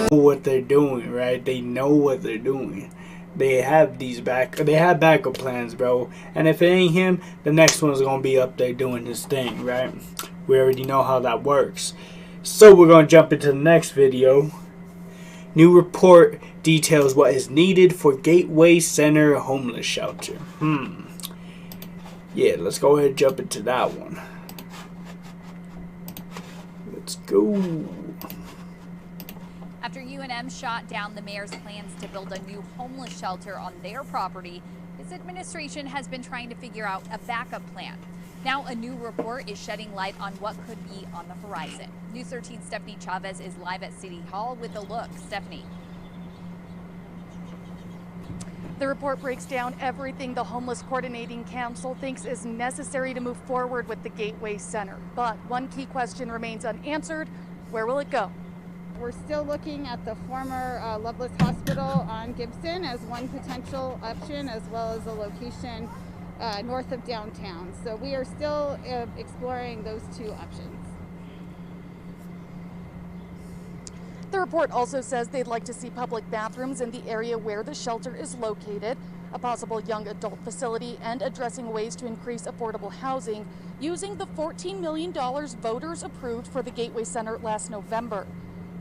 what they're doing, right? They know what they're doing. They have backup plans, bro. And if it ain't him, the next one's gonna be up there doing his thing, right? We already know how that works. So we're gonna jump into the next video. New report details what is needed for Gateway Center homeless shelter. Yeah, let's go ahead and jump into that one. Let's go. After UNM shot down the mayor's plans to build a new homeless shelter on their property, his administration has been trying to figure out a backup plan. Now a new report is shedding light on what could be on the horizon. News 13's Stephanie Chavez is live at City Hall with a look. Stephanie. The report breaks down everything the Homeless Coordinating Council thinks is necessary to move forward with the Gateway Center. But one key question remains unanswered. Where will it go? We're still looking at the former Loveless Hospital on Gibson as one potential option, as well as a location north of downtown. So we are still exploring those two options. The report also says they'd like to see public bathrooms in the area where the shelter is located, a possible young adult facility, and addressing ways to increase affordable housing using the $14 million voters approved for the Gateway Center last November.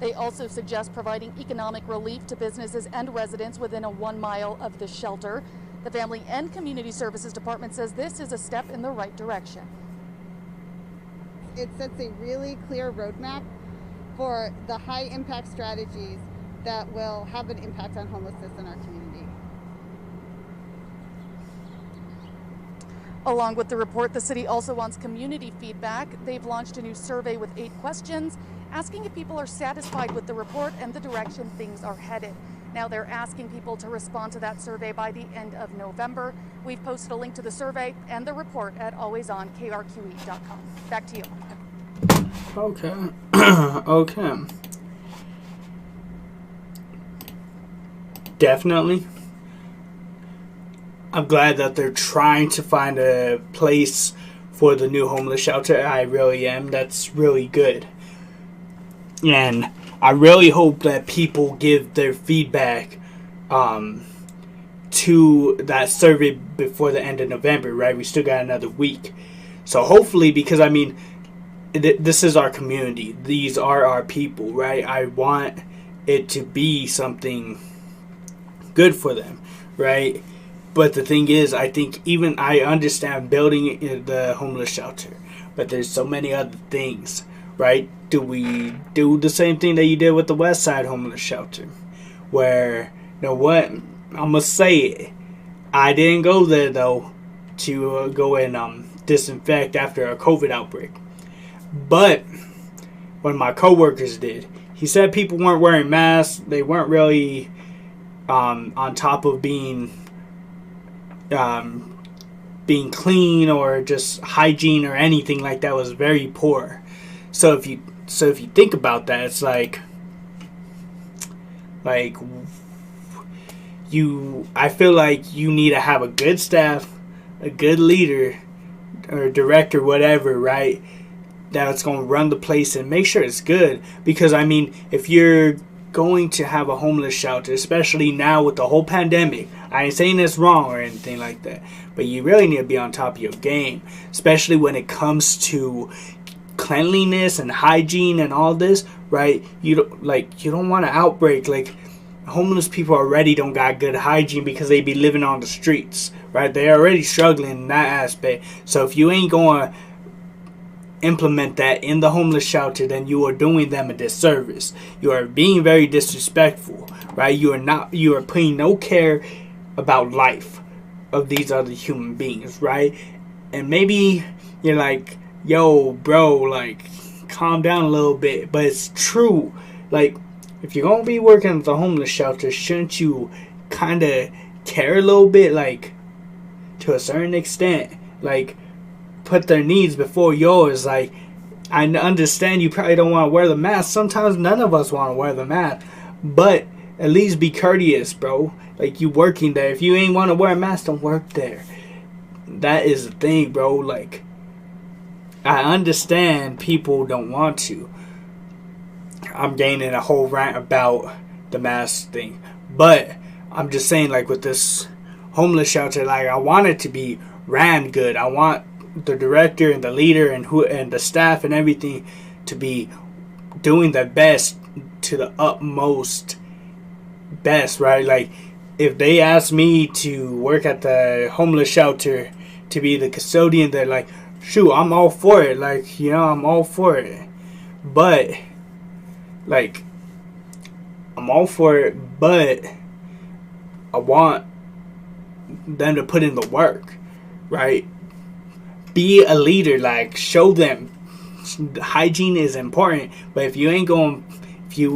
They also suggest providing economic relief to businesses and residents within a 1 mile of the shelter. The Family and Community Services Department says this is a step in the right direction. It sets a really clear roadmap for the high impact strategies that will have an impact on homelessness in our community. Along with the report, the city also wants community feedback. They've launched a new survey with 8 questions, asking if people are satisfied with the report and the direction things are headed. Now they're asking people to respond to that survey by the end of November. We've posted a link to the survey and the report at alwaysonkrqe.com. Back to you. Okay. Okay. Definitely. I'm glad that they're trying to find a place for the new homeless shelter. I really am. That's really good. And I really hope that people give their feedback to that survey before the end of November, right? We still got another week. So hopefully, because I mean, this is our community. These are our people, right? I want it to be something good for them, right? But the thing is, I think even I understand building the homeless shelter, but there's so many other things, right? Do we do the same thing that you did with the West Side homeless shelter? Where, you know what? I'm going to say it. I didn't go there, though, to go and disinfect after a COVID outbreak. But one of my coworkers did. He said people weren't wearing masks. They weren't really on top of being clean or just hygiene or anything like that. Was very poor. So if you think about that, it's like I feel like you need to have a good staff, a good leader or director, whatever, right? That's going to run the place and make sure it's good. Because I mean, if you're going to have a homeless shelter, especially now with the whole pandemic, I ain't saying it's wrong or anything like that, but you really need to be on top of your game, especially when it comes to cleanliness and hygiene and all this, right? You don't want an outbreak. Like, homeless people already don't got good hygiene because they be living on the streets, right? They're already struggling in that aspect. So if you ain't going to implement that in the homeless shelter, then you are doing them a disservice. You are being very disrespectful, right? You are putting no care about life of these other human beings, right? And maybe you're like, yo, bro, like, calm down a little bit. But it's true. Like, if you're gonna be working at the homeless shelter, shouldn't you kind of care a little bit, like, to a certain extent? Like, put their needs before yours. Like, I understand you probably don't want to wear the mask. Sometimes none of us want to wear the mask, but at least be courteous, bro. Like, you working there. If you ain't want to wear a mask, don't work there. That is the thing, bro. Like, I understand people don't want to. I'm gaining a whole rant about the mask thing. But I'm just saying, like, with this homeless shelter, like, I want it to be ran good. I want the director and the leader and the staff and everything to be doing the best to the utmost best, right? Like, if they ask me to work at the homeless shelter to be the custodian, they're like, shoot, I'm all for it. Like, you know, I'm all for it. But, like, I'm all for it, but I want them to put in the work, right? Be a leader, like, show them hygiene is important. But if you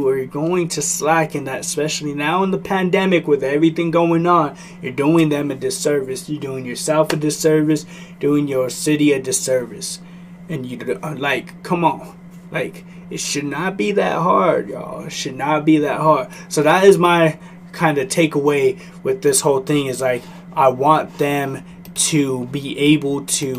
are going to slack in that, especially now in the pandemic with everything going on, you're doing them a disservice. You're doing yourself a disservice, doing your city a disservice. And you, like, come on. Like, it should not be that hard, y'all. It should not be that hard. So that is my kind of takeaway with this whole thing, is like, I want them to be able to